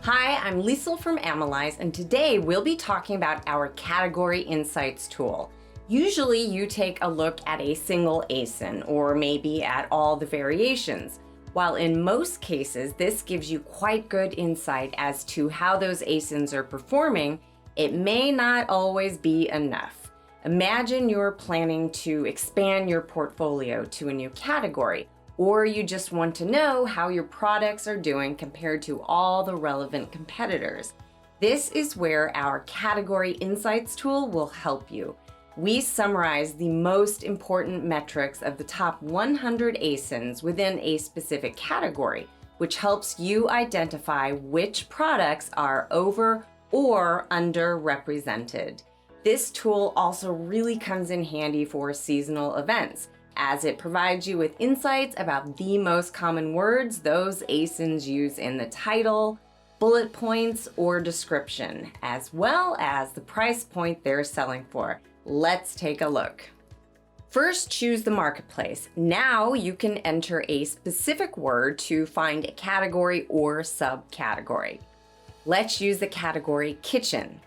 Hi, I'm Liesl from AMALYZE, and today we'll be talking about our Category Insights tool. Usually you take a look at a single ASIN or maybe at all the variations. While in most cases this gives you quite good insight as to how those ASINs are performing, it may not always be enough. Imagine you're planning to expand your portfolio to a new category, or you just want to know how your products are doing compared to all the relevant competitors. This is where our Category Insights tool will help you. We summarize the most important metrics of the top 100 ASINs within a specific category, which helps you identify which products are over or underrepresented. This tool also really comes in handy for seasonal events, as it provides you with insights about the most common words those ASINs use in the title, bullet points, or description, as well as the price point they're selling for. Let's take a look. First, choose the marketplace. Now you can enter a specific word to find a category or subcategory. Let's use the category kitchen.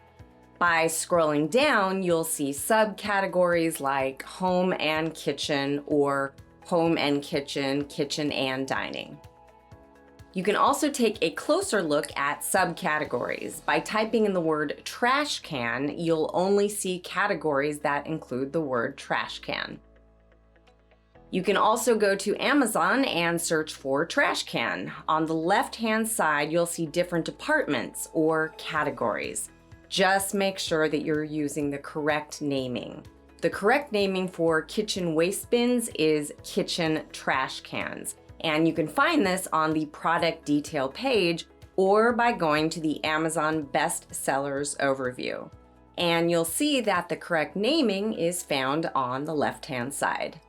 By scrolling down, you'll see subcategories like home and kitchen or home and kitchen, kitchen and dining. You can also take a closer look at subcategories. By typing in the word trash can, you'll only see categories that include the word trash can. You can also go to Amazon and search for trash can. On the left-hand side, you'll see different departments or categories. Just make sure that you're using the correct naming. The correct naming for kitchen waste bins is kitchen trash cans. And you can find this on the product detail page or by going to the Amazon Best Sellers overview. And you'll see that the correct naming is found on the left-hand side.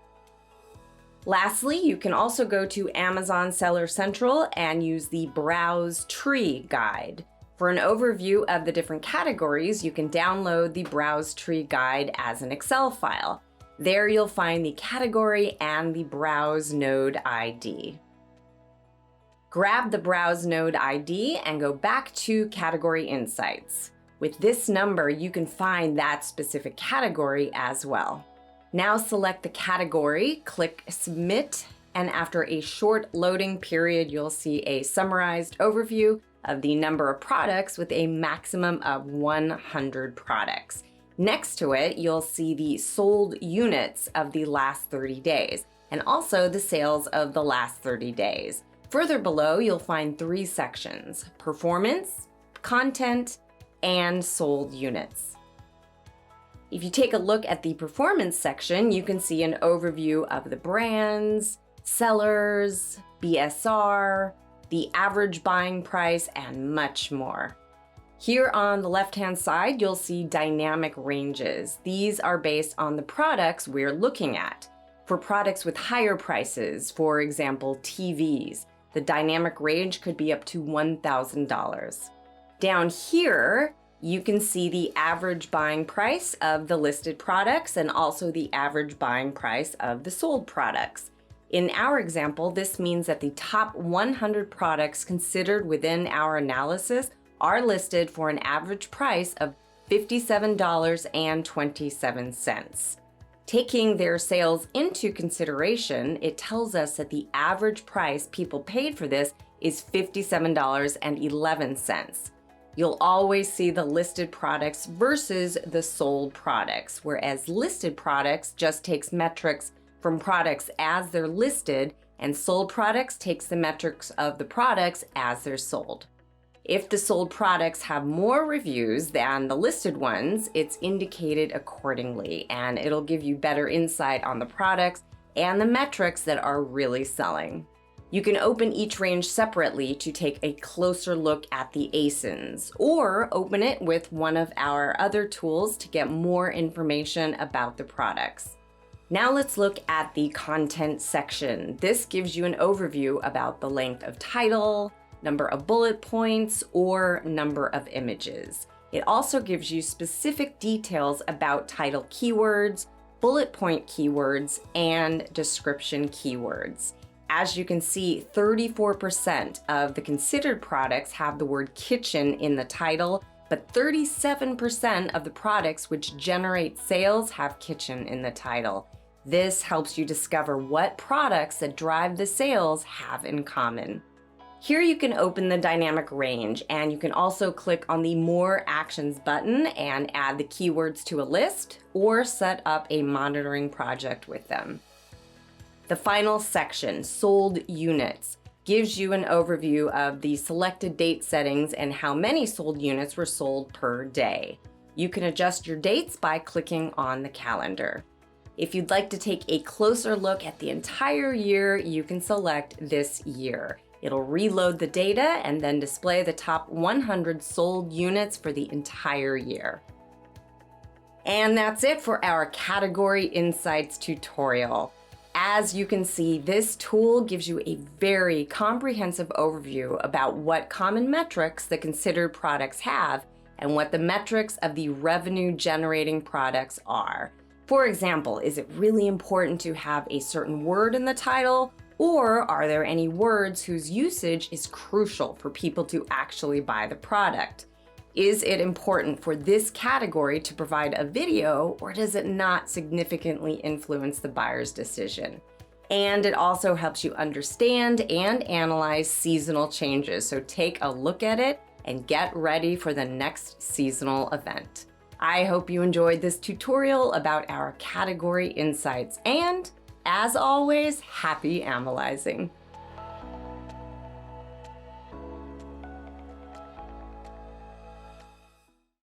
Lastly, you can also go to Amazon Seller Central and use the Browse Tree guide. For an overview of the different categories, you can download the Browse Tree guide as an Excel file. There you'll find the category and the Browse Node ID. Grab the Browse Node ID and go back to Category Insights. With this number, you can find that specific category as well. Now select the category, click Submit, and after a short loading period, you'll see a summarized overview of the number of products with a maximum of 100 products. Next to it, you'll see the sold units of the last 30 days, and also the sales of the last 30 days. Further below, you'll find three sections: performance, content, and sold units. If you take a look at the performance section, you can see an overview of the brands, sellers, BSR, the average buying price, and much more. Here on the left-hand side, you'll see dynamic ranges. These are based on the products we're looking at. For products with higher prices, for example, TVs, the dynamic range could be up to $1,000. Down here, you can see the average buying price of the listed products and also the average buying price of the sold products. In our example, this means that the top 100 products considered within our analysis are listed for an average price of $57.27. Taking their sales into consideration, it tells us that the average price people paid for this is $57.11. You'll always see the listed products versus the sold products, whereas listed products just takes metrics from products as they're listed, and sold products takes the metrics of the products as they're sold. If the sold products have more reviews than the listed ones, it's indicated accordingly, and it'll give you better insight on the products and the metrics that are really selling. You can open each range separately to take a closer look at the ASINs, or open it with one of our other tools to get more information about the products. Now let's look at the content section. This gives you an overview about the length of title, number of bullet points, or number of images. It also gives you specific details about title keywords, bullet point keywords, and description keywords. As you can see, 34% of the considered products have the word kitchen in the title, but 37% of the products which generate sales have kitchen in the title. This helps you discover what products that drive the sales have in common. Here you can open the dynamic range, and you can also click on the More Actions button and add the keywords to a list or set up a monitoring project with them. The final section, Sold Units, gives you an overview of the selected date settings and how many sold units were sold per day. You can adjust your dates by clicking on the calendar. If you'd like to take a closer look at the entire year, you can select this year. It'll reload the data and then display the top 100 sold units for the entire year. And that's it for our Category Insights tutorial. As you can see, this tool gives you a very comprehensive overview about what common metrics the considered products have and what the metrics of the revenue-generating products are. For example, is it really important to have a certain word in the title, or are there any words whose usage is crucial for people to actually buy the product? Is it important for this category to provide a video, or does it not significantly influence the buyer's decision? And it also helps you understand and analyze seasonal changes. So take a look at it and get ready for the next seasonal event. I hope you enjoyed this tutorial about our category insights, and as always, happy analyzing.